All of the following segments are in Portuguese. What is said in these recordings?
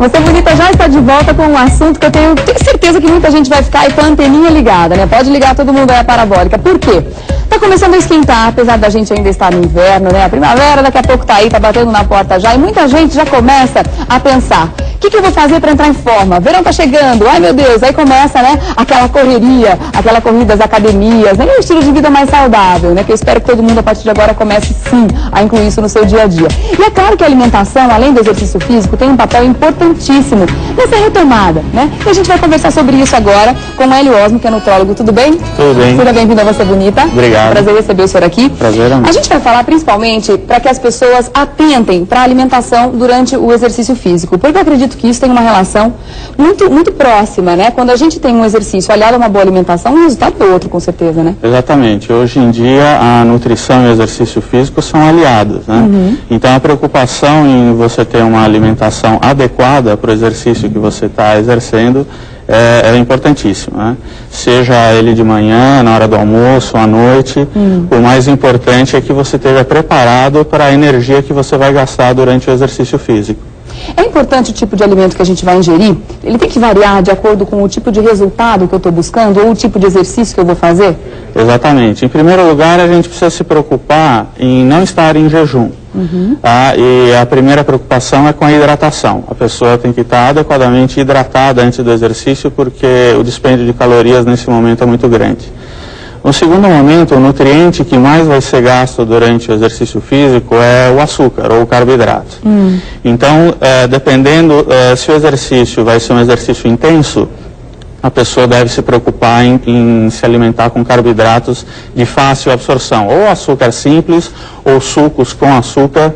Você Bonita já está de volta com um assunto que eu tenho certeza que muita gente vai ficar aí com a anteninha ligada, né? Pode ligar todo mundo aí a parabólica. Por quê? Tá começando a esquentar, apesar da gente ainda estar no inverno, né? A primavera daqui a pouco tá aí, tá batendo na porta já. E muita gente já começa a pensar, o que eu vou fazer para entrar em forma? Verão tá chegando, ai meu Deus, aí começa, né, aquela correria, aquela corrida das academias, né, e um estilo de vida mais saudável, né, que eu espero que todo mundo a partir de agora comece sim a incluir isso no seu dia a dia. E é claro que a alimentação, além do exercício físico, tem um papel importantíssimo nessa retomada, né, e a gente vai conversar sobre isso agora com o Hélio Osmo, que é nutrólogo, tudo bem? Tudo bem. Seja bem-vindo a Você Bonita. Obrigado. Prazer receber o senhor aqui. Prazer, amigo. A gente vai falar principalmente para que as pessoas atentem para a alimentação durante o exercício físico, porque eu acredito que isso tem uma relação muito próxima, né? Quando a gente tem um exercício aliado a uma boa alimentação, o resultado é outro, com certeza, né? Exatamente. Hoje em dia, a nutrição e o exercício físico são aliados, né? Então, a preocupação em você ter uma alimentação adequada para o exercício que você está exercendo é importantíssimo, né? Seja ele de manhã, na hora do almoço, à noite, o mais importante é que você esteja preparado para a energia que você vai gastar durante o exercício físico. É importante o tipo de alimento que a gente vai ingerir? Ele tem que variar de acordo com o tipo de resultado que eu estou buscando ou o tipo de exercício que eu vou fazer? Exatamente. Em primeiro lugar, a gente precisa se preocupar em não estar em jejum. Tá? E a primeira preocupação é com a hidratação. A pessoa tem que estar adequadamente hidratada antes do exercício, porque o dispêndio de calorias nesse momento é muito grande. No segundo momento, o nutriente que mais vai ser gasto durante o exercício físico é o açúcar ou o carboidrato. Então, dependendo se o exercício vai ser um exercício intenso, a pessoa deve se preocupar em se alimentar com carboidratos de fácil absorção, ou açúcar simples, ou sucos com açúcar,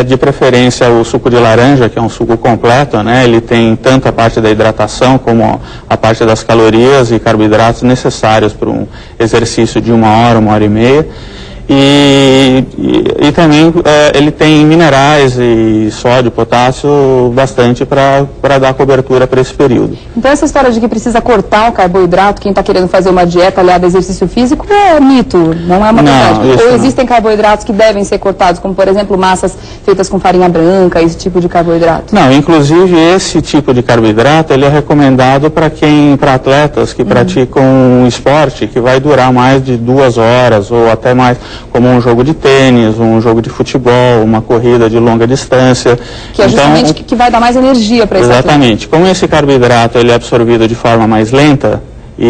de preferência o suco de laranja, que é um suco completo, né? Ele tem tanto a parte da hidratação como a parte das calorias e carboidratos necessários para um exercício de 1 hora e meia. E também ele tem minerais e sódio, potássio bastante para dar cobertura para esse período. Então essa história de que precisa cortar o carboidrato, quem está querendo fazer uma dieta aliada a exercício físico, é mito, não é uma verdade. Ou existem carboidratos que devem ser cortados, como por exemplo massas feitas com farinha branca, esse tipo de carboidrato? Não, inclusive esse tipo de carboidrato ele é recomendado para atletas que praticam um esporte que vai durar mais de 2 horas ou até mais, como um jogo de tênis, um jogo de futebol, uma corrida de longa distância. Que é justamente que vai dar mais energia para esse atleta. Exatamente. Como esse carboidrato ele é absorvido de forma mais lenta, e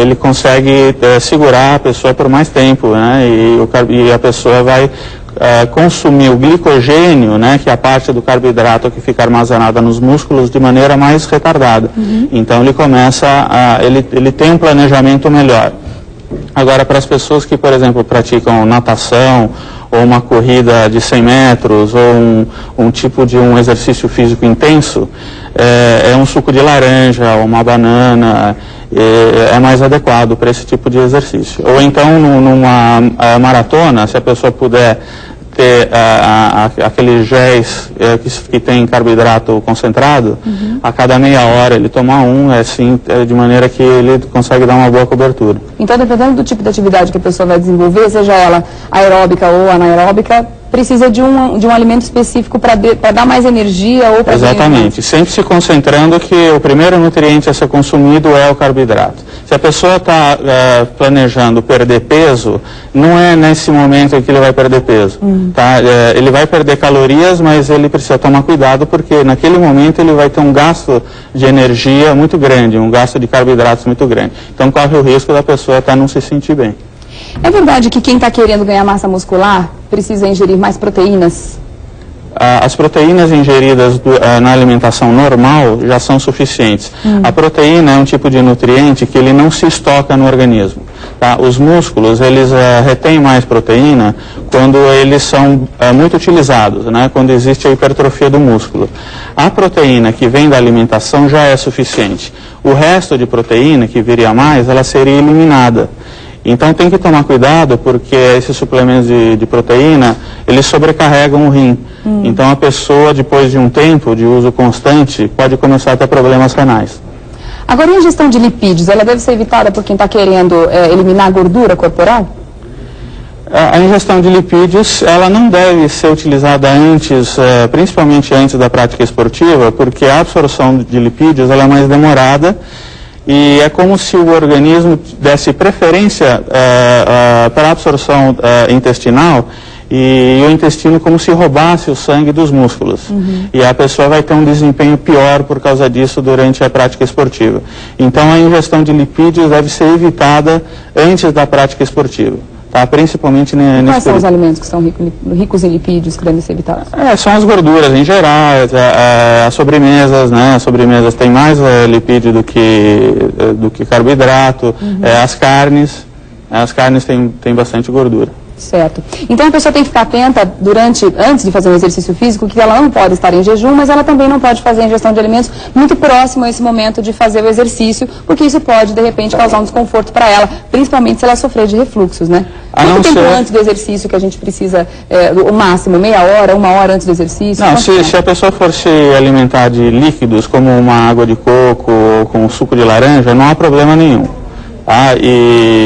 ele consegue segurar a pessoa por mais tempo, né? E a pessoa vai consumir o glicogênio, né, que é a parte do carboidrato que fica armazenada nos músculos, de maneira mais retardada. Então ele tem um planejamento melhor. Agora, para as pessoas que, por exemplo, praticam natação, ou uma corrida de 100 metros, ou um tipo de um exercício físico intenso, um suco de laranja, ou uma banana, é mais adequado para esse tipo de exercício. Ou então, numa maratona, se a pessoa puder ter aqueles géis que tem carboidrato concentrado, a cada meia hora ele tomar de maneira que ele consegue dar uma boa cobertura. Então, dependendo do tipo de atividade que a pessoa vai desenvolver, seja ela aeróbica ou anaeróbica, precisa de um alimento específico para dar mais energia ou para... Exatamente, sempre se concentrando que o primeiro nutriente a ser consumido é o carboidrato. Se a pessoa está planejando perder peso, não é nesse momento em que ele vai perder peso. Tá? Ele vai perder calorias, mas ele precisa tomar cuidado porque naquele momento ele vai ter um gasto de energia muito grande, um gasto de carboidratos muito grande. Então corre o risco da pessoa não se sentir bem. É verdade que quem está querendo ganhar massa muscular precisa ingerir mais proteínas? As proteínas ingeridas na alimentação normal já são suficientes. A proteína é um tipo de nutriente que ele não se estoca no organismo. Tá? Os músculos, eles retêm mais proteína quando eles são muito utilizados, né? Quando existe a hipertrofia do músculo. A proteína que vem da alimentação já é suficiente. O resto de proteína, que viria mais, ela seria eliminada. Então tem que tomar cuidado porque esses suplementos de proteína, eles sobrecarregam o rim. Então a pessoa, depois de um tempo de uso constante, pode começar a ter problemas renais. Agora, e a ingestão de lipídios, ela deve ser evitada por quem está querendo eliminar a gordura corporal? A ingestão de lipídios, ela não deve ser utilizada antes, principalmente antes da prática esportiva, porque a absorção de lipídios ela é mais demorada e é como se o organismo desse preferência para a absorção intestinal e o intestino como se roubasse o sangue dos músculos. E a pessoa vai ter um desempenho pior por causa disso durante a prática esportiva. Então a ingestão de lipídios deve ser evitada antes da prática esportiva. Tá, principalmente nesse Quais são os alimentos que são ricos em lipídios que devem ser evitados? São as gorduras em geral, as sobremesas, né? As sobremesas têm mais lipídio do que carboidrato, as carnes têm bastante gordura. Certo. Então a pessoa tem que ficar atenta antes de fazer um exercício físico, que ela não pode estar em jejum, mas ela também não pode fazer a ingestão de alimentos muito próximo a esse momento de fazer o exercício, porque isso pode, de repente, causar um desconforto para ela, principalmente se ela sofrer de refluxos, né? Quanto tempo antes do exercício que a gente precisa, o máximo, meia hora, 1 hora antes do exercício? Não, se a pessoa for se alimentar de líquidos, como uma água de coco ou com suco de laranja, não há problema nenhum.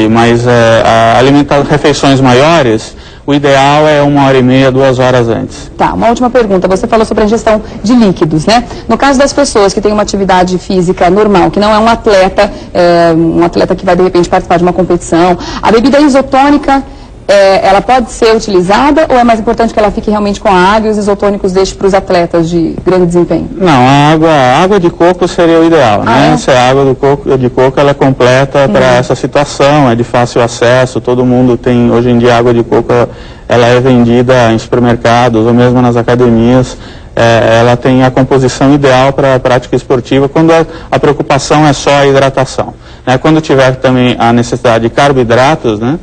Mas alimentar refeições maiores, o ideal é 1h30, 2 horas antes. Tá, uma última pergunta. Você falou sobre a ingestão de líquidos, né? No caso das pessoas que têm uma atividade física normal, que não é um atleta que vai de repente participar de uma competição, a bebida isotônica, ela pode ser utilizada ou é mais importante que ela fique realmente com a água e os isotônicos deixem para os atletas de grande desempenho? Não, a água de coco seria o ideal, né? Se a água de coco ela é completa para essa situação, é de fácil acesso, todo mundo tem, hoje em dia a água de coco ela é vendida em supermercados ou mesmo nas academias. Ela tem a composição ideal para a prática esportiva quando a preocupação é só a hidratação, né? Quando tiver também a necessidade de carboidratos, né?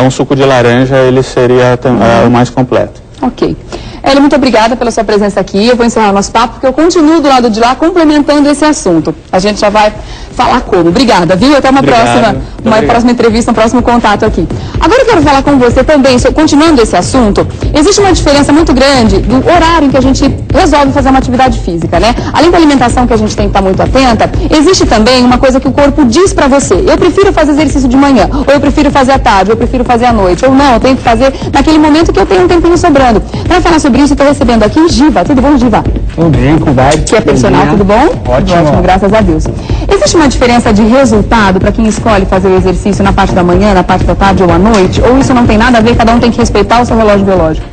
Um suco de laranja ele seria o mais completo. Ok. Hélio, muito obrigada pela sua presença aqui. Eu vou encerrar o nosso papo porque eu continuo do lado de lá complementando esse assunto. A gente já vai falar como. Obrigada, viu? Até uma próxima entrevista, um próximo contato aqui. Agora eu quero falar com você também, continuando esse assunto, existe uma diferença muito grande do horário em que a gente resolve fazer uma atividade física, né? Além da alimentação que a gente tem que estar muito atenta, existe também uma coisa que o corpo diz pra você. Eu prefiro fazer exercício de manhã, ou eu prefiro fazer à tarde, ou eu prefiro fazer à noite, ou não, eu tenho que fazer naquele momento que eu tenho um tempinho sobrando. Para falar sobre isso, eu estou recebendo aqui o Giva. Tudo bom, Giva? Tudo bem, cuidado. Que é personal, tudo bom? Ótimo. Ótimo, graças a Deus. Existe uma diferença de resultado para quem escolhe fazer o exercício na parte da manhã, na parte da tarde ou à noite? Ou isso não tem nada a ver, cada um tem que respeitar o seu relógio biológico?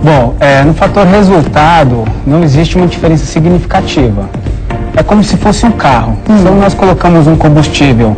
Bom, no fator resultado, não existe uma diferença significativa. É como se fosse um carro. Se nós colocamos um combustível,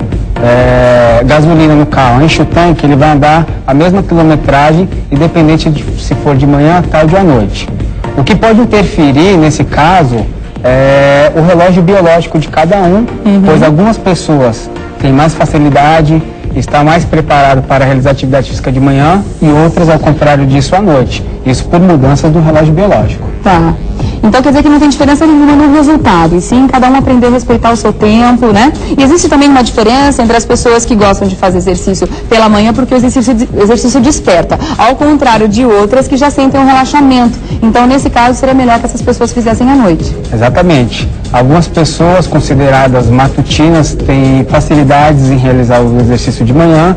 gasolina no carro, enche o tanque, ele vai andar a mesma quilometragem, independente de se for de manhã, tarde ou à noite. O que pode interferir, nesse caso, é o relógio biológico de cada um, pois algumas pessoas têm mais facilidade, estão mais preparadas para realizar atividade física de manhã e outras, ao contrário disso, à noite. Isso por mudanças do relógio biológico. Tá. Então quer dizer que não tem diferença nenhuma no resultado, e sim cada um aprender a respeitar o seu tempo, né? E existe também uma diferença entre as pessoas que gostam de fazer exercício pela manhã porque o exercício desperta, ao contrário de outras que já sentem um relaxamento. Então nesse caso seria melhor que essas pessoas fizessem à noite. Exatamente. Algumas pessoas consideradas matutinas têm facilidades em realizar o exercício de manhã,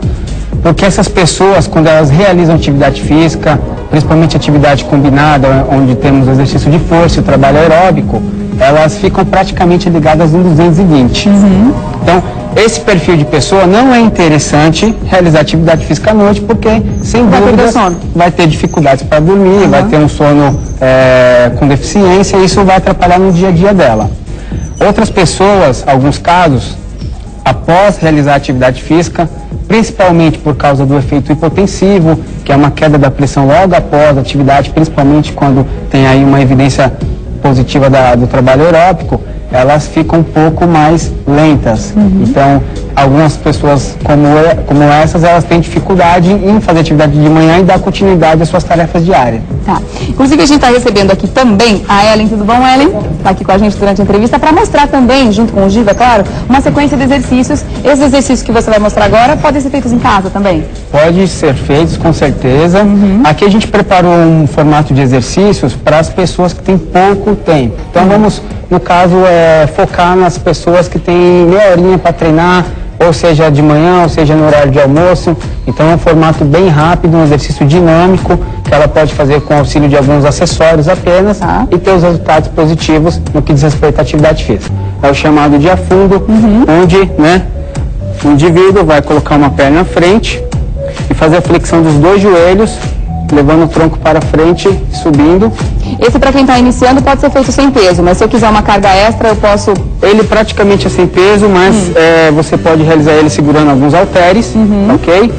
porque essas pessoas, quando elas realizam atividade física, principalmente atividade combinada, onde temos o exercício de força e o trabalho aeróbico, elas ficam praticamente ligadas no 220. Então, esse perfil de pessoa não é interessante realizar atividade física à noite, porque, sem dúvida, vai ter dificuldades para dormir, vai ter um sono com deficiência, e isso vai atrapalhar no dia a dia dela. Outras pessoas, alguns casos, após realizar atividade física, principalmente por causa do efeito hipotensivo, que é uma queda da pressão logo após a atividade, principalmente quando tem aí uma evidência positiva do trabalho aeróbico, elas ficam um pouco mais lentas. Então, algumas pessoas como essas, elas têm dificuldade em fazer atividade de manhã e dar continuidade às suas tarefas diárias. Tá. Inclusive, a gente está recebendo aqui também a Ellen. Tudo bom, Ellen? Está aqui com a gente durante a entrevista para mostrar também, junto com o Giva, é claro, uma sequência de exercícios. Esses exercícios que você vai mostrar agora podem ser feitos em casa também? Pode ser feitos, com certeza. Aqui a gente preparou um formato de exercícios para as pessoas que têm pouco tempo. Então vamos, no caso, focar nas pessoas que têm meia horinha para treinar, ou seja de manhã, ou seja no horário de almoço. Então é um formato bem rápido, um exercício dinâmico, que ela pode fazer com auxílio de alguns acessórios apenas e ter os resultados positivos no que diz respeito à atividade física. É o chamado de afundo, onde, né, o indivíduo vai colocar uma perna à frente e fazer a flexão dos dois joelhos, levando o tronco para frente e subindo. Esse, para quem está iniciando, pode ser feito sem peso, mas se eu quiser uma carga extra, eu posso... Ele praticamente é sem peso, mas você pode realizar ele segurando alguns halteres, ok?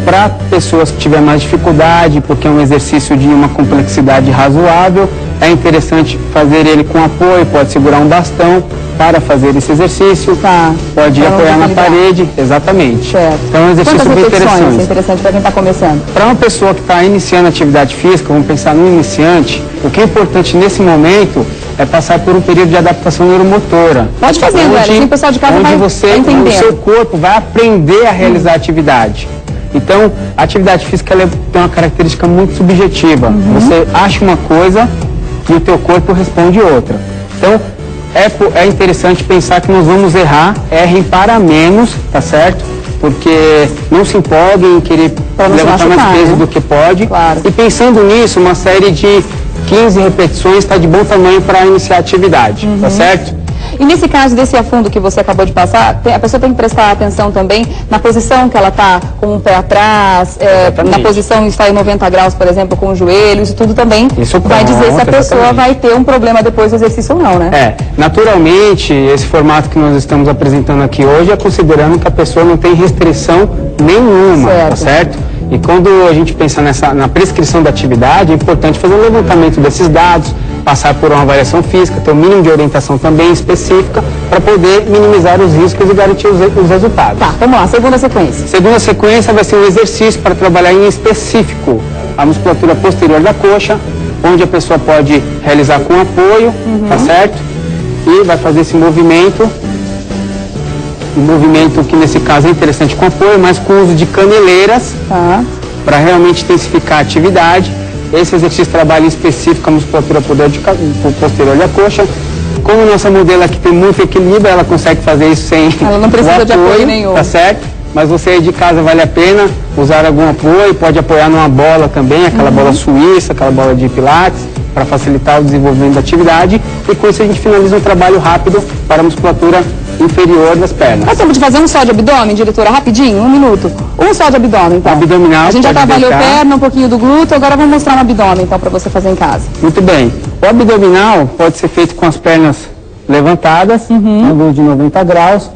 Para pessoas que tiverem mais dificuldade, porque é um exercício de uma complexidade razoável, é interessante fazer ele com apoio, pode segurar um bastão para fazer esse exercício, pode apoiar na parede, exatamente. Certo. Então é um exercício bem interessante. É interessante para quem está começando. Para uma pessoa que está iniciando atividade física, vamos pensar no iniciante, o que é importante nesse momento é passar por um período de adaptação neuromotora. Pode fazer, velho, assim o pessoal de casa vai entender. O seu corpo vai aprender a realizar a atividade. Então, a atividade física ela tem uma característica muito subjetiva. Você acha uma coisa e o teu corpo responde outra. Então, é interessante pensar que nós vamos errem para menos, tá certo? Porque não se empolguem em querer levantar mais peso do que pode. Claro. E pensando nisso, uma série de 15 repetições está de bom tamanho para iniciar a atividade, tá certo? E nesse caso desse afundo que você acabou de passar, a pessoa tem que prestar atenção também na posição que ela está, com o pé atrás, na posição de estar em 90 graus, por exemplo, com o joelho, isso tudo também vai dizer se a pessoa vai ter um problema depois do exercício ou não, né? Naturalmente, esse formato que nós estamos apresentando aqui hoje é considerando que a pessoa não tem restrição nenhuma, tá certo? E quando a gente pensa na prescrição da atividade, é importante fazer um levantamento desses dados, passar por uma avaliação física, ter um mínimo de orientação também específica para poder minimizar os riscos e garantir os resultados. Tá, vamos lá, segunda sequência. Segunda sequência vai ser um exercício para trabalhar em específico a musculatura posterior da coxa, onde a pessoa pode realizar com apoio, tá certo? E vai fazer esse movimento, um movimento que nesse caso é interessante com apoio, mas com uso de caneleiras, para realmente intensificar a atividade. Esse exercício trabalha em específico a musculatura posterior da coxa. Como nossa modelo aqui tem muito equilíbrio, ela consegue fazer isso sem ela não precisa de apoio nenhum. Tá certo? Mas você aí de casa vale a pena usar algum apoio, pode apoiar numa bola também, aquela bola suíça, aquela bola de pilates, para facilitar o desenvolvimento da atividade. E com isso a gente finaliza um trabalho rápido para a musculatura inferior das pernas. Nós temos de fazer um só de abdômen, diretora, rapidinho, 1 minuto. Um só de abdômen, então. Abdominal. A gente já trabalhou perna, um pouquinho do glúteo, agora vamos mostrar um abdômen, então, para você fazer em casa. Muito bem. O abdominal pode ser feito com as pernas levantadas, ângulo de 90 graus.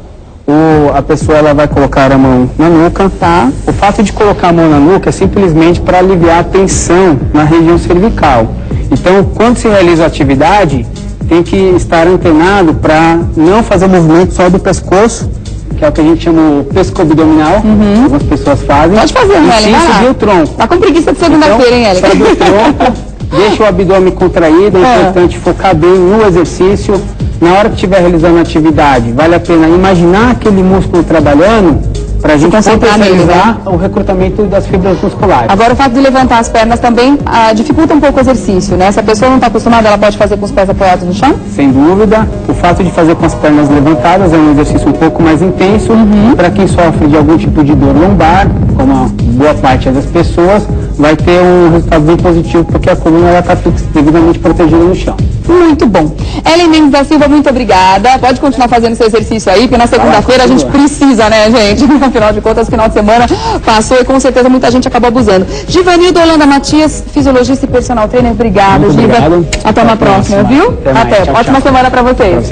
A pessoa ela vai colocar a mão na nuca, tá? O fato de colocar a mão na nuca é simplesmente para aliviar a tensão na região cervical. Então, quando se realiza a atividade, tem que estar antenado para não fazer movimento só do pescoço, que é o que a gente chama o pescoabdominal, que algumas pessoas fazem. Pode fazer, Ellen, vai lá. Subir o tronco. Tá com preguiça de segunda-feira, hein, Ellen? Sobe o tronco, deixa o abdômen contraído, é importante focar bem no exercício. Na hora que estiver realizando a atividade, vale a pena imaginar aquele músculo trabalhando para a gente potencializar o recrutamento das fibras musculares. Agora, o fato de levantar as pernas também dificulta um pouco o exercício, né? Se a pessoa não está acostumada, ela pode fazer com os pés apoiados no chão? Sem dúvida. O fato de fazer com as pernas levantadas é um exercício um pouco mais intenso. Para quem sofre de algum tipo de dor lombar, como a boa parte das pessoas, vai ter um resultado bem positivo, porque a coluna está devidamente protegida no chão. Muito bom. Ellen Mendes da Silva, muito obrigada. Pode continuar fazendo seu exercício aí, porque na segunda-feira a gente precisa, né, gente? Afinal de contas, final de semana passou e com certeza muita gente acabou abusando. Givanildo Holanda Matias, fisiologista e personal trainer, obrigada, Giva. Até uma próxima, viu? Até. Ótima semana para vocês.